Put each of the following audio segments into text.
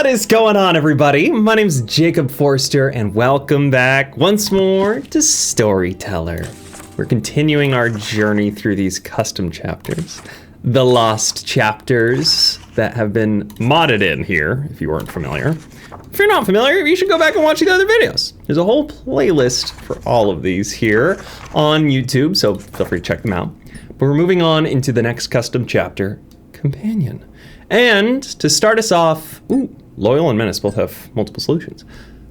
is going on, everybody? My name's Jacob Forster, and welcome back once more to Storyteller. We're continuing our journey through these custom chapters, the lost chapters that have been modded in here, if you weren't familiar. If you're not familiar, you should go back and watch the other videos. There's a whole playlist for all of these here on YouTube, so feel free to check them out. But we're moving on into the next custom chapter, Companion. And to start us off, Loyal and Menace both have multiple solutions.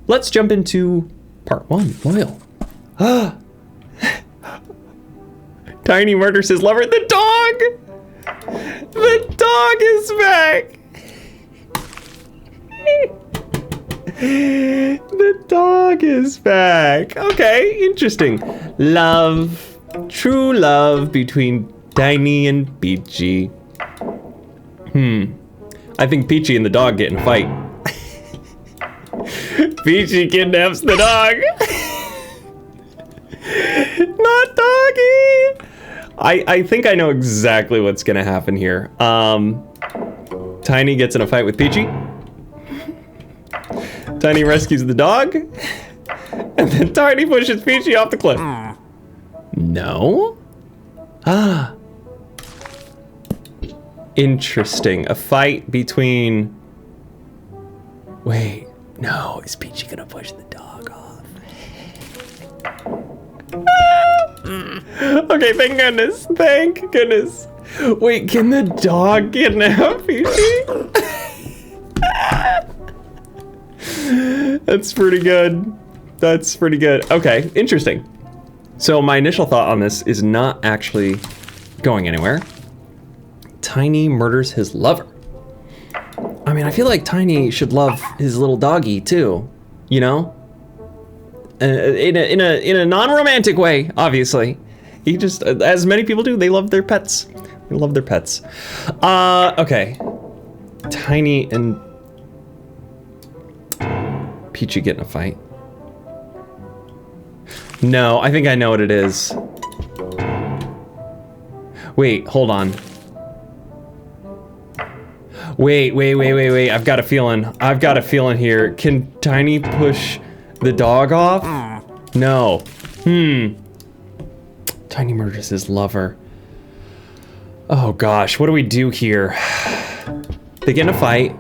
Let's jump into part 1, Loyal. Tiny murders his lover, the dog! The dog is back! The dog is back. Okay, interesting. Love, true love between Tiny and Peachy. I think Peachy and the dog get in a fight. Peachy kidnaps the dog. Not doggy. I think I know exactly what's gonna happen here. Tiny gets in a fight with Peachy. Tiny rescues the dog. And then Tiny pushes Peachy off the cliff. No? Interesting. A fight between... Wait, no. Is Peachy gonna push the dog off? Okay, thank goodness. Thank goodness. Wait, can the dog kidnap Peachy? That's pretty good. That's pretty good. Okay, interesting. So my initial thought on this is not actually going anywhere. Tiny murders his lover. I mean, I feel like Tiny should love his little doggy too, you know? In a non-romantic way, obviously. He just, as many people do, they love their pets. They love their pets. Okay. Tiny and Peachy get in a fight. No, I think I know what it is. Wait, hold on. Wait. I've got a feeling here. Can Tiny push the dog off? No. Tiny murders his lover. Oh gosh, what do we do here? They get in a fight.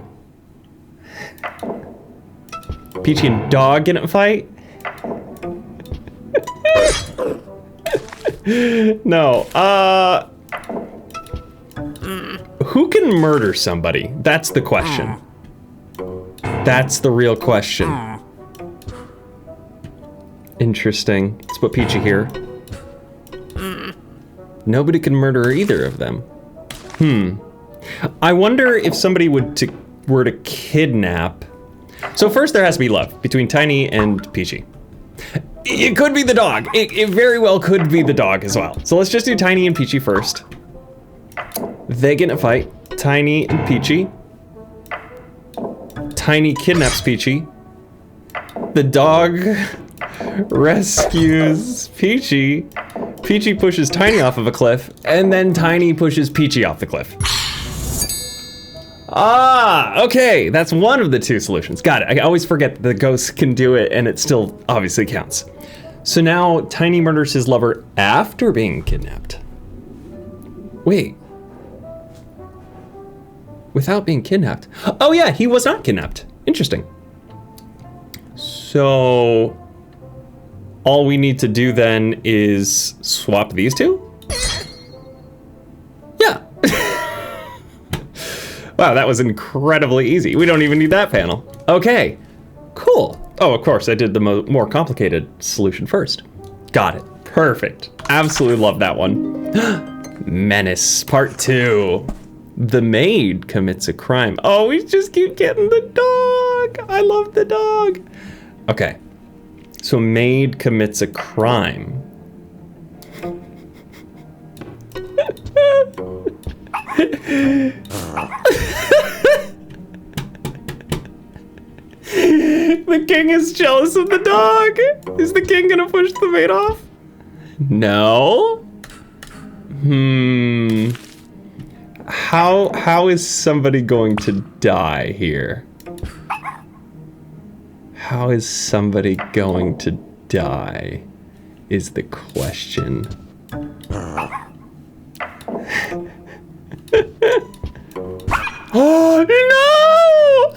Peachy and dog get in a fight? No, who can murder somebody? That's the question. That's the real question. Interesting. Let's put Peachy here. Nobody can murder either of them. I wonder if somebody were to kidnap. So first there has to be love between Tiny and Peachy. It could be the dog. It very well could be the dog as well. So let's just do Tiny and Peachy first. They get in a fight. Tiny and Peachy. Tiny kidnaps Peachy. The dog rescues Peachy. Peachy pushes Tiny off of a cliff, and then Tiny pushes Peachy off the cliff. Okay, that's one of the two solutions. Got it. I always forget that the ghost can do it, and it still obviously counts. So now Tiny murders his lover after being kidnapped. Wait. Without being kidnapped. Oh yeah, he was not kidnapped. Interesting. So all we need to do then is swap these two? Yeah. Wow, that was incredibly easy. We don't even need that panel. Okay, cool. Oh, of course, I did the more complicated solution first. Got it. Perfect. Absolutely love that one. Menace, part 2. The maid commits a crime. Oh, we just keep getting the dog. I love the dog. Okay, so maid commits a crime. The king is jealous of the dog. Is the king gonna push the maid off? No. How is somebody going to die here? How is somebody going to die is the question. Oh, no!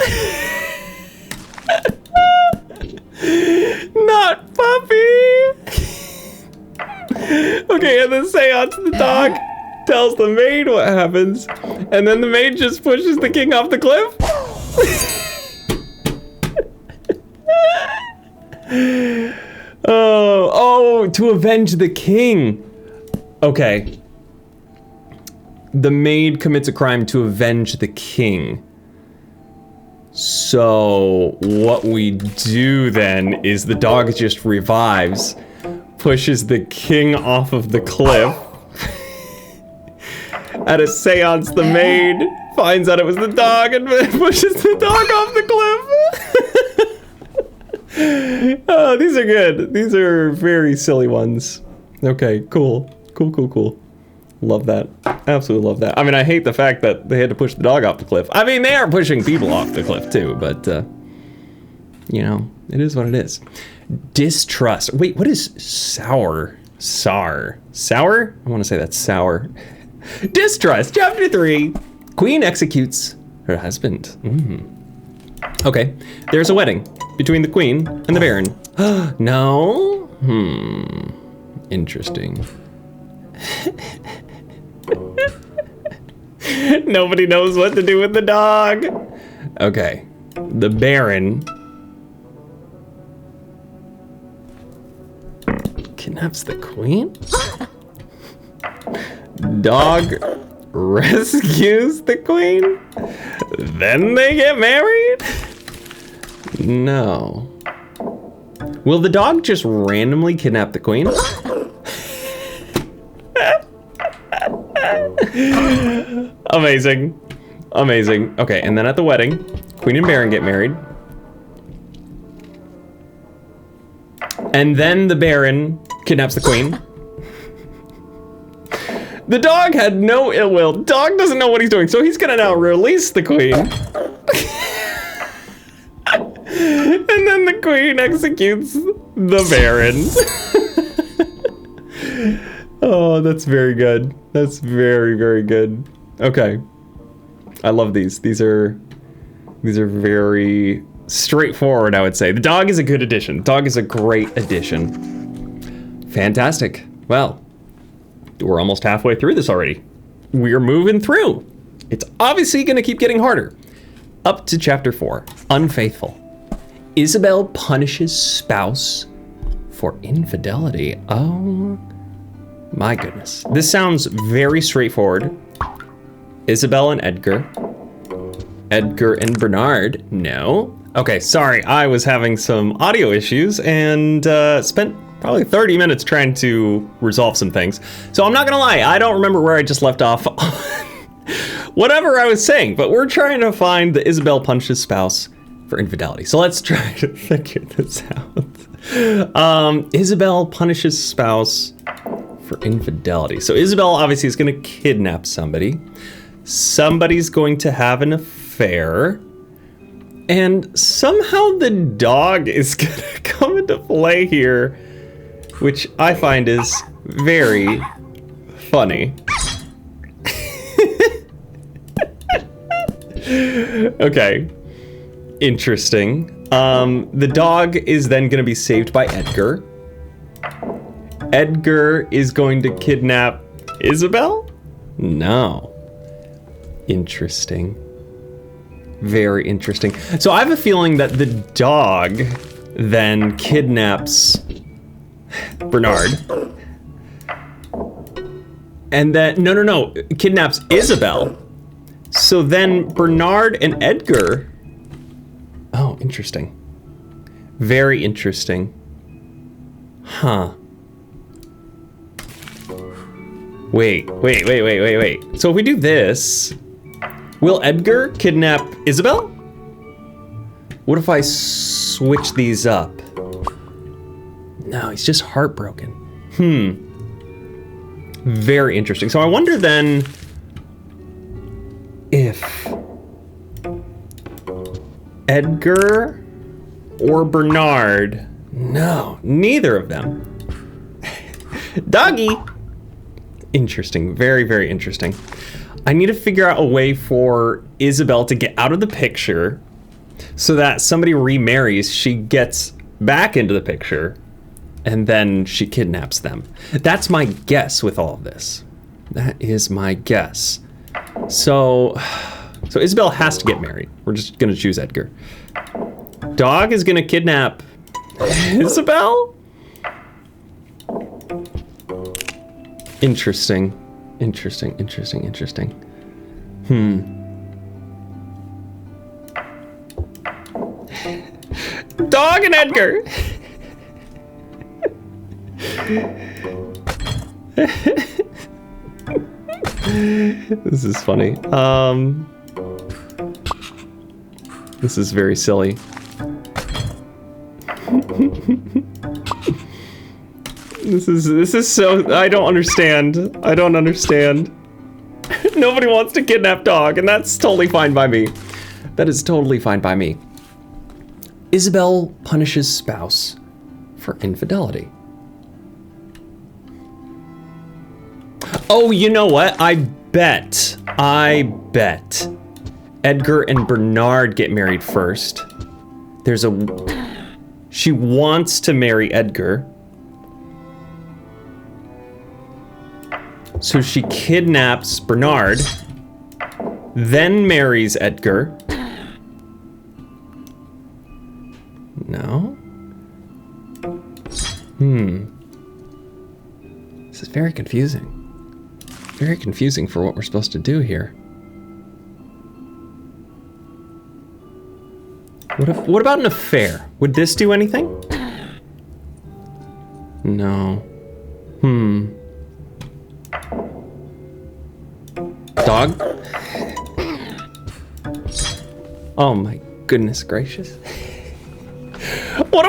Not puppy! Okay, in the seance, the dog tells the maid what happens, and then the maid just pushes the king off the cliff. Oh, to avenge the king. Okay. The maid commits a crime to avenge the king. So what we do then is the dog just revives, pushes the king off of the cliff. At a seance, the maid finds out it was the dog and pushes the dog off the cliff. Oh, these are good. These are very silly ones. Okay, cool. Cool. Love that. Absolutely love that. I mean, I hate the fact that they had to push the dog off the cliff. I mean, they are pushing people off the cliff too, but, you know, it is what it is. Distrust. Wait, what is sour? Sour? I want to say that's sour. Distrust, chapter 3. Queen executes her husband. Okay, there's a wedding between the queen and the baron. No? Interesting. Nobody knows what to do with the dog. Okay, the baron kidnaps the queen? Dog rescues the queen? Then they get married? No. Will the dog just randomly kidnap the queen? Amazing. Okay, and then at the wedding, queen and baron get married. And then the baron kidnaps the queen. The dog had no ill will. Dog doesn't know what he's doing, so he's gonna now release the queen. And then the queen executes the baron. Oh, that's very good. That's very, very good. Okay. I love these. These are very straightforward, I would say. The dog is a good addition. The dog is a great addition. Fantastic. Well, we're almost halfway through this already. We're moving through. It's obviously gonna keep getting harder. Up to chapter 4, Unfaithful. Isabel punishes spouse for infidelity. Oh my goodness. This sounds very straightforward. Isabel and Edgar. Edgar and Bernard, no. Okay, sorry, I was having some audio issues and spent probably 30 minutes trying to resolve some things. So I'm not gonna lie, I don't remember where I just left off on whatever I was saying, but we're trying to find the Isabel punishes spouse for infidelity. So let's try to figure this out. Isabel punishes spouse for infidelity. So Isabel obviously is gonna kidnap somebody. Somebody's going to have an affair. And somehow the dog is gonna come into play here, which I find is very funny. Okay, interesting. The dog is then gonna be saved by Edgar. Edgar is going to kidnap Isabel? No. Interesting. Very interesting. So I have a feeling that the dog then kidnaps Bernard. And then, no, kidnaps Isabel. So then Bernard and Edgar. Oh, interesting. Very interesting. Huh. Wait. So if we do this, will Edgar kidnap Isabel? What if I switch these up? No, he's just heartbroken. Very interesting. So I wonder then if Edgar or Bernard. No, neither of them. Doggy. Interesting, very, very interesting. I need to figure out a way for Isabel to get out of the picture so that somebody remarries, she gets back into the picture, and then she kidnaps them. That's my guess with all of this. That is my guess. So Isabel has to get married. We're just gonna choose Edgar. Dog is gonna kidnap Isabel? Interesting. Interesting. Dog and Edgar. This is funny. This is very silly. This is so, I don't understand. Nobody wants to kidnap Dog, and that's totally fine by me. That is totally fine by me. Isabel punishes spouse for infidelity. Oh, you know what? I bet Edgar and Bernard get married first. She wants to marry Edgar. So she kidnaps Bernard, then marries Edgar. No? This is very confusing. Very confusing for what we're supposed to do here. What about an affair? Would this do anything? No. Dog? Oh my goodness gracious. What?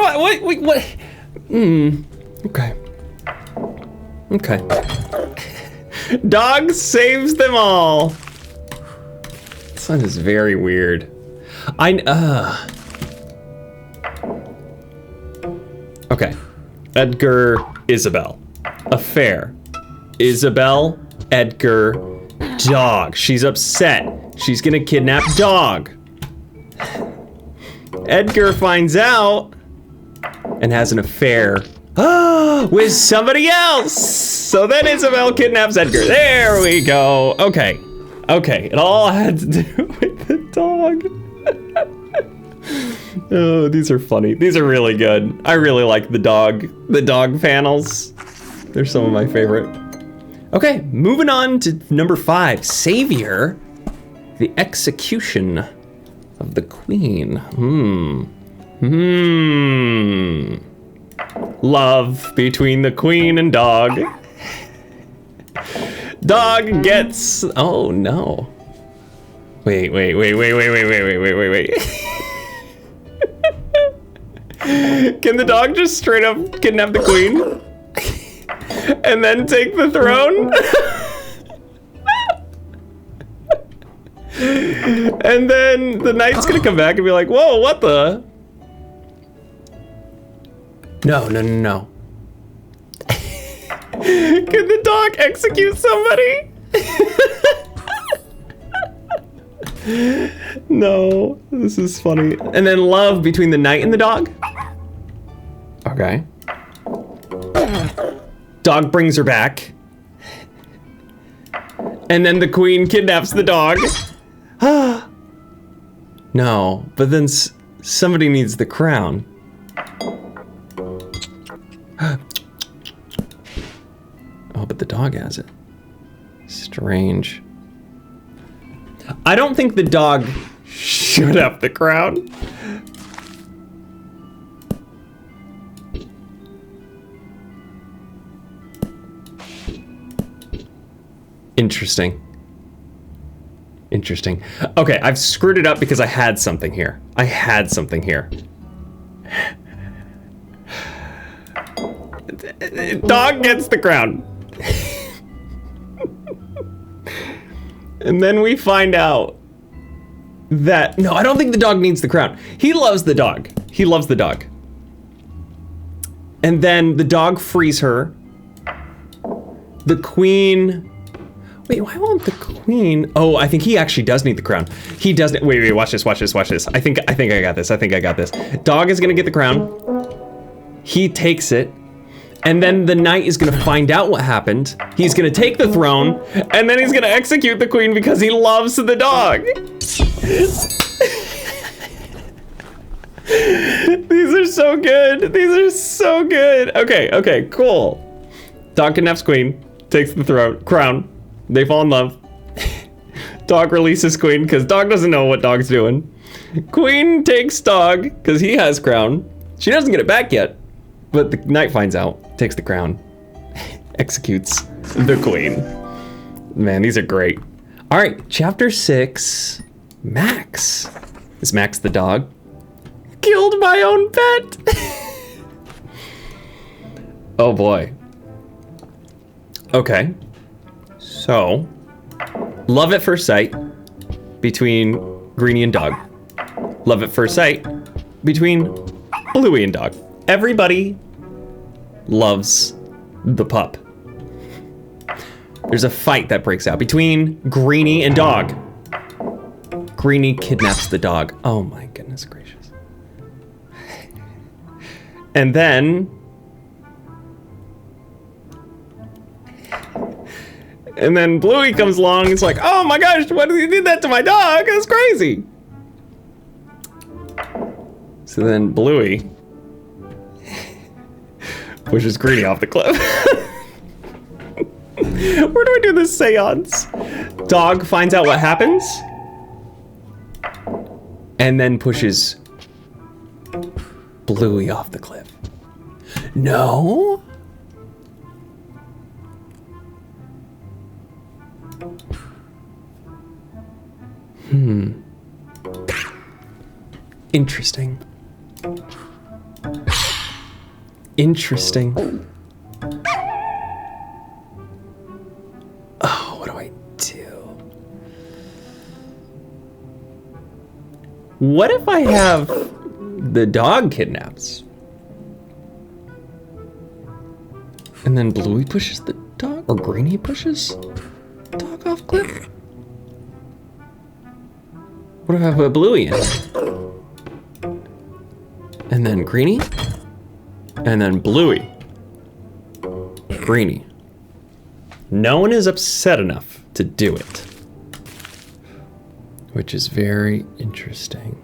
Okay. Dog saves them all. This one is very weird. Okay. Edgar, Isabel. Affair. Isabel, Edgar, Dog. She's upset. She's gonna kidnap Dog. Edgar finds out and has an affair with somebody else. So then Isabel kidnaps Edgar. There we go. Okay. It all had to do with the dog. Oh, these are funny. These are really good. I really like the dog panels. They're some of my favorite. Okay, moving on to number 5, Savior, the execution of the queen. Love between the queen and Dog. Dog gets, oh no. Wait. Can the dog just straight up kidnap the queen? And then take the throne? And then the knight's gonna come back and be like, whoa, what the? No. Can the dog execute somebody? No, this is funny. And then love between the knight and the dog? Okay. Dog brings her back. And then the queen kidnaps the dog. No, but then somebody needs the crown. Oh, but the dog has it. Strange. I don't think the dog should have the crown. Interesting. Okay, I've screwed it up because I had something here. Dog gets the crown. And then we find out that... No, I don't think the dog needs the crown. He loves the dog. He loves the dog. And then the dog frees her. The queen... Wait, why won't the queen... Oh, I think he actually does need the crown. He does... Wait, watch this. I think I got this. Dog is gonna get the crown. He takes it. And then the knight is gonna find out what happened. He's gonna take the throne, and then he's gonna execute the queen because he loves the dog. These are so good. Okay, cool. Dog kidnaps queen, takes the crown. They fall in love. Dog releases queen because dog doesn't know what dog's doing. Queen takes dog because he has crown. She doesn't get it back yet, but the knight finds out, takes the crown, executes the queen. Man, these are great. All right, chapter 6, Max. Is Max the dog? Killed my own pet. Oh boy. Okay. So, love at first sight between Greenie and dog. Love at first sight between Bluey and dog. Everybody loves the pup. There's a fight that breaks out between Greenie and dog. Greenie kidnaps the dog. Oh my goodness gracious. And then Bluey comes along. It's like, oh my gosh, what did you do that to my dog? That's crazy. So then Bluey pushes Greenie off the cliff. Where do I do this seance? Dog finds out what happens and then pushes Bluey off the cliff. No? Interesting. Oh, what do I do? What if I have the dog kidnaps? And then Bluey pushes the dog? Or Greenie pushes dog off cliff? What if I put Bluey in? And then Greenie? And then Bluey. Greenie. No one is upset enough to do it. Which is very interesting.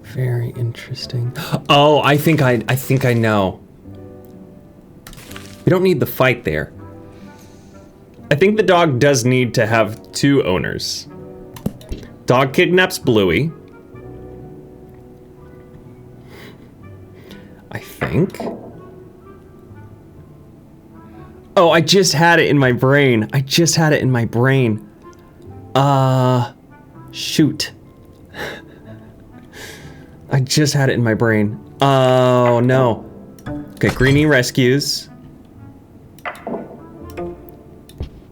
Very interesting. Oh, I think I know. We don't need the fight there. I think the dog does need to have two owners. Dog kidnaps Bluey. I think. Oh, I just had it in my brain. Shoot. I just had it in my brain. Oh, no. Okay, Greenie rescues.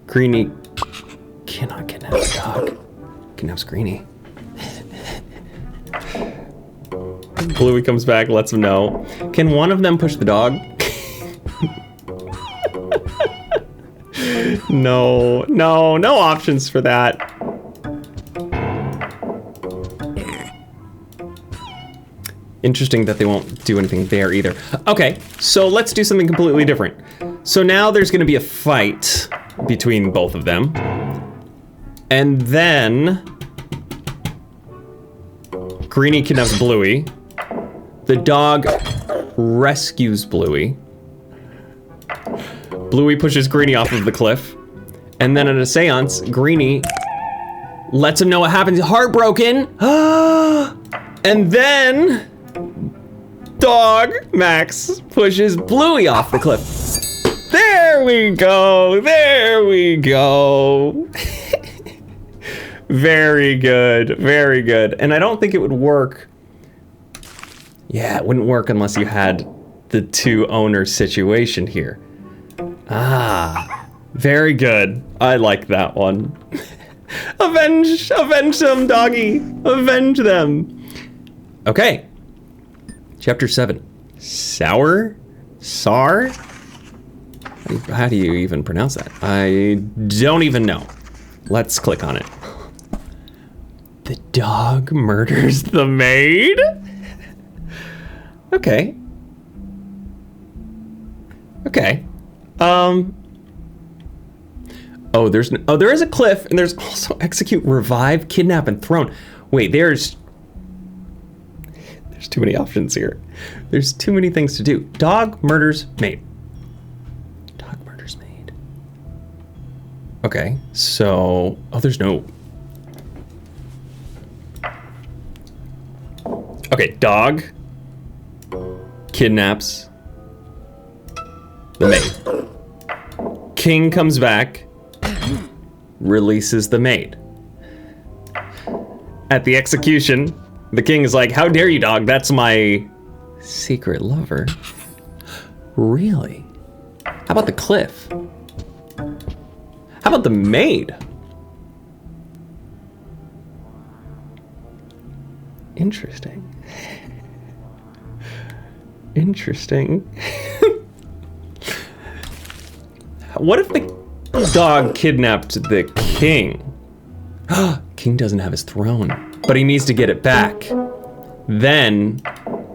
Greenie cannot kidnap the dog. Kidnaps Greenie. Bluey comes back, lets him know. Can one of them push the dog? No options for that. Interesting that they won't do anything there either. Okay, so let's do something completely different. So now there's gonna be a fight between both of them. And then Greenie kidnaps Bluey. The dog rescues Bluey. Bluey pushes Greenie off of the cliff. And then at a seance, Greenie lets him know what happens. Heartbroken. And then dog Max pushes Bluey off the cliff. There we go. Very good. And I don't think it would work. Yeah, it wouldn't work unless you had the two owner situation here. Very good. I like that one. Avenge them, doggy. Avenge them. Okay. Chapter 7. Sour? Sar? How do you even pronounce that? I don't even know. Let's click on it. The dog murders the maid? Okay. Okay. Oh, there is a cliff, and there's also execute, revive, kidnap, and throne. Wait, there's too many options here. There's too many things to do. Dog murders maid. Dog murders maid. Okay, so, there's no. Okay, dog kidnaps the maid. King comes back, releases the maid. At the execution, the king is like, how dare you, dog? That's my secret lover. Really? How about the cliff? How about the maid? Interesting. Interesting. What if the dog kidnapped the king? King doesn't have his throne, but he needs to get it back. Then,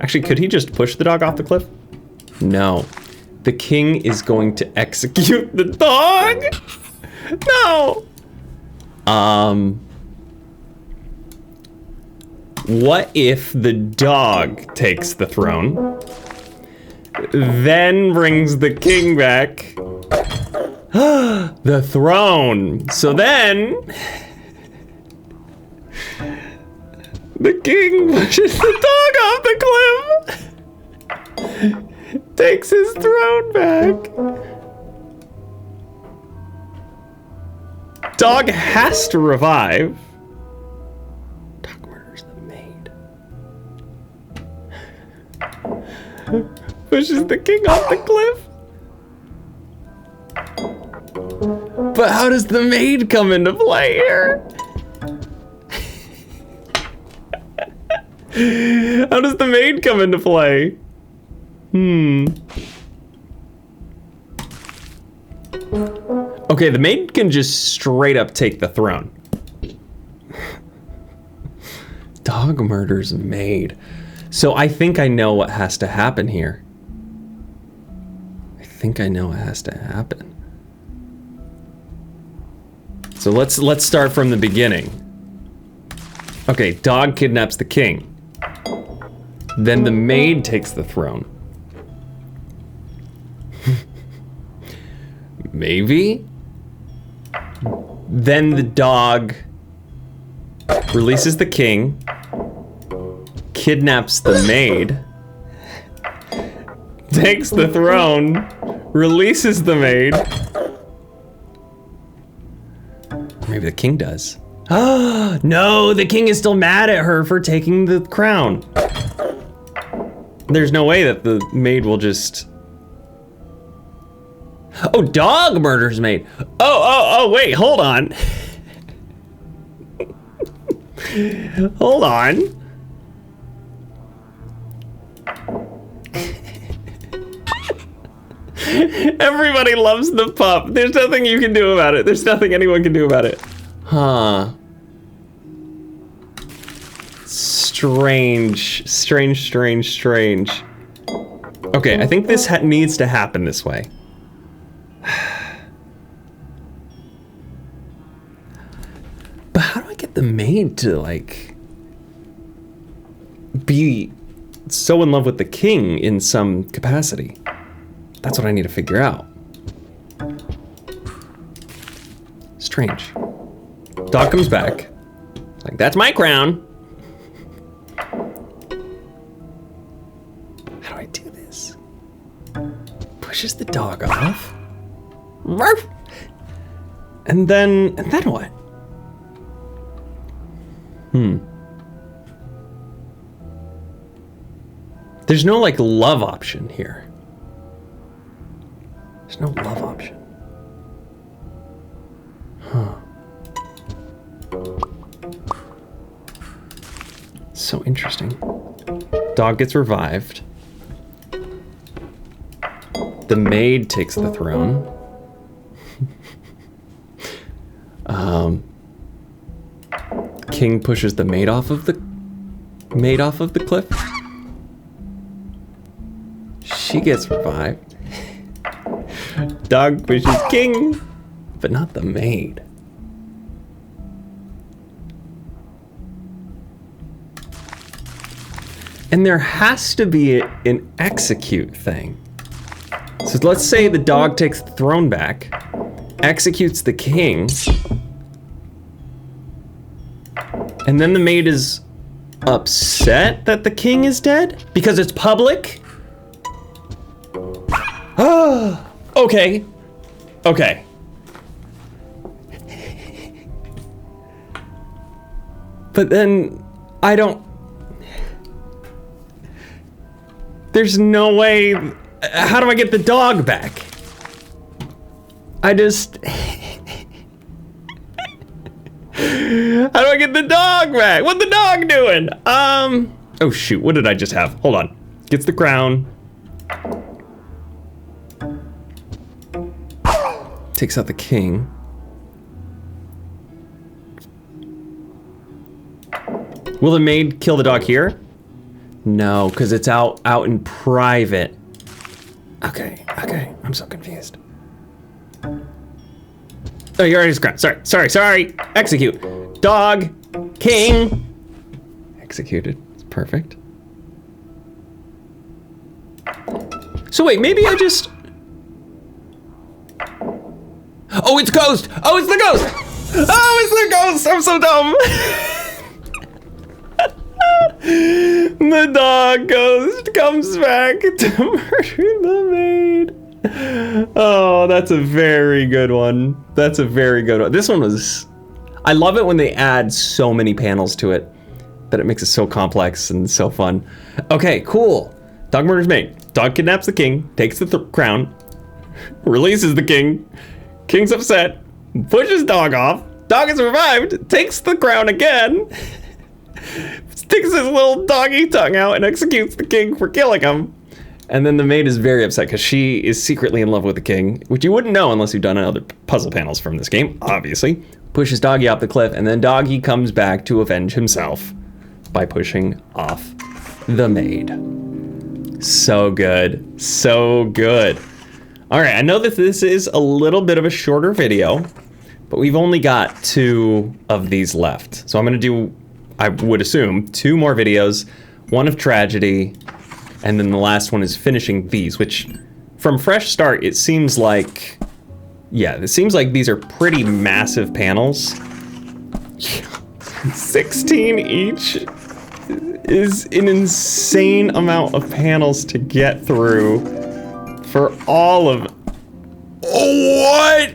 actually, could he just push the dog off the cliff? No. The king is going to execute the dog? No! What if the dog takes the throne, then brings the king back? The throne. So then the king pushes the dog off the cliff, takes his throne back. Dog has to revive. Dog murders the maid. Pushes the king off the cliff. But how does the maid come into play here? How does the maid come into play? Okay, the maid can just straight up take the throne. Dog murders maid. So I think I know what has to happen here. I think I know what has to happen. So let's start from the beginning. Okay, dog kidnaps the king. Then the maid takes the throne. Maybe? Then the dog releases the king, kidnaps the maid, takes the throne, releases the maid. Maybe the king does. No, the king is still mad at her for taking the crown. There's no way that the maid will just... Oh, dog murders maid. Oh, wait, hold on. Hold on. Everybody loves the pup. There's nothing you can do about it. There's nothing anyone can do about it. Huh. Strange. Okay, I think this needs to happen this way. But how do I get the maid to, like, be so in love with the king in some capacity? That's what I need to figure out. Strange. Dog comes back. Like, that's my crown. How do I do this? Pushes the dog off. And then what? There's no, like, love option here. There's no love option. So interesting. Dog gets revived. The maid takes the throne. King pushes the maid off of the cliff. She gets revived. Dog pushes King, but not the maid. And there has to be an execute thing. So let's say the dog takes the throne back, executes the king, and then the maid is upset that the king is dead because it's public? Ah, okay. Okay. But then there's no way. How do I get the dog back? How do I get the dog back? What's the dog doing? Oh shoot, what did I just have? Hold on. Gets the crown. Takes out the king. Will the maid kill the dog here? No, because it's out in private. Okay, I'm so confused. Oh, you already scrapped. Sorry. Execute. Dog. King. Executed. It's perfect. So wait, maybe I just... Oh, it's Ghost! Oh, it's the Ghost! Oh, it's the Ghost! I'm so dumb! The dog ghost comes back to murder the maid. Oh, that's a very good one. That's a very good one. This one was... I love it when they add so many panels to it that it makes it so complex and so fun. Okay, cool. Dog murders maid. Dog kidnaps the king, takes the crown, releases the king. King's upset, pushes dog off. Dog is revived, takes the crown again. Sticks his little doggy tongue out and executes the king for killing him. And then the maid is very upset because she is secretly in love with the king, which you wouldn't know unless you've done other puzzle panels from this game, obviously. Pushes Doggy off the cliff, and then Doggy comes back to avenge himself by pushing off the maid. So good. So good. All right, I know that this is a little bit of a shorter video, but we've only got 2 of these left. So I'm gonna do, I would assume, 2 more videos, one of tragedy, and then the last one is finishing these, which from fresh start, it seems like, yeah, it seems like these are pretty massive panels. 16 each is an insane amount of panels to get through for all of, what?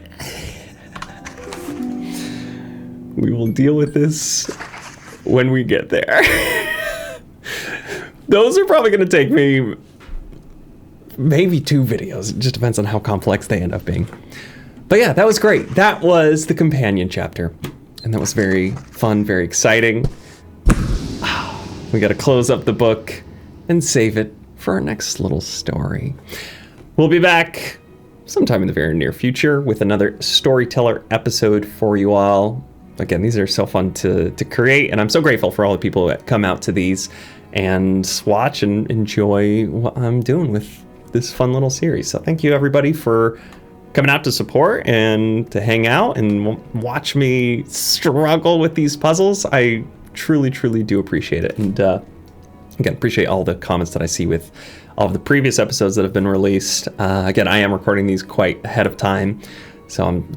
We will deal with this when we get there. Those are probably gonna take me maybe 2 videos. It just depends on how complex they end up being. But yeah, that was great. That was the companion chapter. And that was very fun, very exciting. We gotta close up the book and save it for our next little story. We'll be back sometime in the very near future with another Storyteller episode for you all. Again, these are so fun to create, and I'm so grateful for all the people that come out to these and watch and enjoy what I'm doing with this fun little series. So thank you everybody for coming out to support and to hang out and watch me struggle with these puzzles. I truly do appreciate it. And again, appreciate all the comments that I see with all of the previous episodes that have been released. Again, I am recording these quite ahead of time, so I'm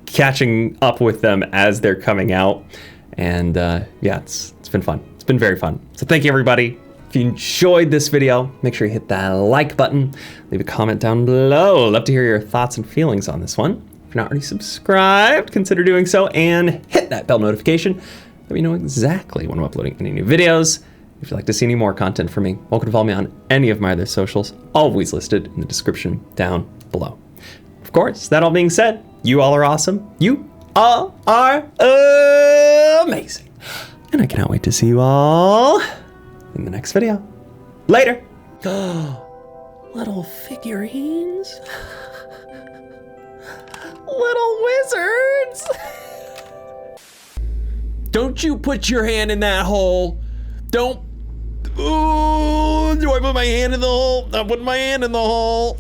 catching up with them as they're coming out. And yeah, it's been fun. It's been very fun. So thank you everybody. If you enjoyed this video, make sure you hit that like button, leave a comment down below. Love to hear your thoughts and feelings on this one. If you're not already subscribed, consider doing so and hit that bell notification. Let me know exactly when I'm uploading any new videos. If you'd like to see any more content from me, welcome to follow me on any of my other socials, always listed in the description down below. Of course, that all being said, you all are awesome. You all are amazing. And I cannot wait to see you all in the next video. Later. Little figurines. Little wizards. Don't you put your hand in that hole. Don't. Ooh, do I put my hand in the hole? I put my hand in the hole.